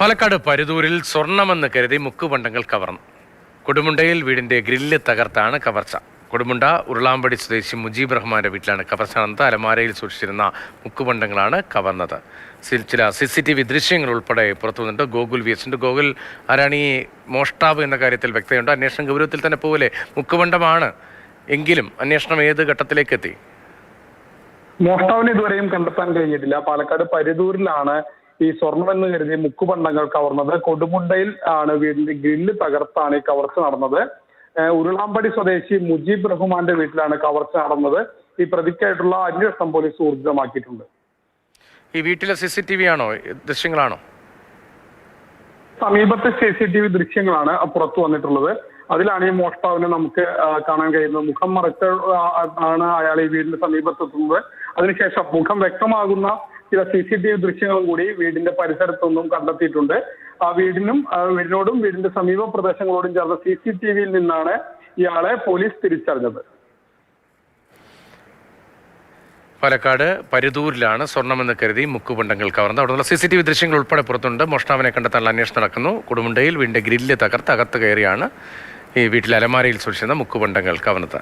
പാലക്കാട് പരുതൂരിൽ സ്വർണമെന്ന് കരുതി മുക്കുപണ്ടങ്ങൾ കവർന്നു. കൊടുമുണ്ടയിൽ വീടിന്റെ ഗ്രില്ല് തകർത്താണ് കവർച്ച. കൊടുമുണ്ട ഉരുളാമ്പടി സ്വദേശി മുജീബ് റഹ്മാന്റെ വീട്ടിലാണ് കവർച്ച നടന്നത്. അലമാരയിൽ സൂക്ഷിച്ചിരുന്ന മുക്കുപണ്ടങ്ങളാണ് കവർന്നത്. ചില CCTV ദൃശ്യങ്ങൾ ഉൾപ്പെടെ പുറത്തുവന്നിട്ട് ഗോകുൽ VS ഗോകുൽ, ആരാണ് ഈ മോഷ്ടാവ് എന്ന കാര്യത്തിൽ വ്യക്തതയുണ്ട്? അന്വേഷണം ഗൗരവത്തിൽ തന്നെ പോകലെ? മുക്കുപണ്ടമാണ് എങ്കിലും അന്വേഷണം ഏത് ഘട്ടത്തിലേക്ക് എത്തി? മോഷ്ടാവിനെ ഇതുവരെയും കണ്ടെത്താൻ കഴിഞ്ഞിട്ടില്ല. പാലക്കാട് പരുതൂരിലാണ് ഈ സ്വർണമെന്ന് കരുതി മുക്കുപണ്ടങ്ങൾ കവർന്നത്. കൊടുമുണ്ടയിൽ ആണ് വീടിന്റെ ഗ്രില്ല് തകർത്താണ് ഈ കവർച്ച നടന്നത്. ഉരുളാമ്പടി സ്വദേശി മുജീബ് റഹ്മാന്റെ വീട്ടിലാണ് കവർച്ച നടന്നത്. ഈ പ്രതിക്കായിട്ടുള്ള അന്വേഷണം പോലീസ് ഊർജിതമാക്കിയിട്ടുണ്ട്. ഈ വീട്ടിലെ CCTV ആണോ, ദൃശ്യങ്ങളാണോ? സമീപത്തെ CCTV ദൃശ്യങ്ങളാണ് പുറത്തു വന്നിട്ടുള്ളത്. അതിലാണ് ഈ മോഷ്ടാവിനെ നമുക്ക് കാണാൻ കഴിയുന്നത്. മുഖം മറച്ച് ആണ് അയാൾ ഈ വീടിന്റെ സമീപത്തെത്തുന്നത്. അതിനുശേഷം മുഖം വ്യക്തമാകുന്ന ചില CCTV ദൃശ്യങ്ങളും കൂടി വീടിന്റെ പരിസരത്തൊന്നും കണ്ടെത്തിയിട്ടുണ്ട്. ആ വീടിനോടും വീടിന്റെ സമീപ പ്രദേശങ്ങളോടും ചേർന്ന CCTVയിൽ നിന്നാണ് ഇയാളെ പോലീസ് തിരിച്ചറിഞ്ഞത്. പാലക്കാട് പരുതൂരിലാണ് സ്വർണമെന്ന് കരുതി മുക്കുപണ്ടങ്ങൾ കവർന്നത്. അവിടെയുള്ള CCTV ദൃശ്യങ്ങൾ ഉൾപ്പെടെ പുറത്തുണ്ട്. മോഷ്ടാവിനെ കണ്ടെത്താനുള്ള അന്വേഷണം നടക്കുന്നു. കൊടുമുണ്ടയിൽ വീടിന്റെ ഗ്രില്ല് തകർത്ത് അകത്ത് കയറിയാണ് ഈ വീട്ടിലെ അലമാരയിൽ സൂക്ഷിച്ചിരുന്ന മുക്കുപണ്ടങ്ങൾ കവർന്നത്.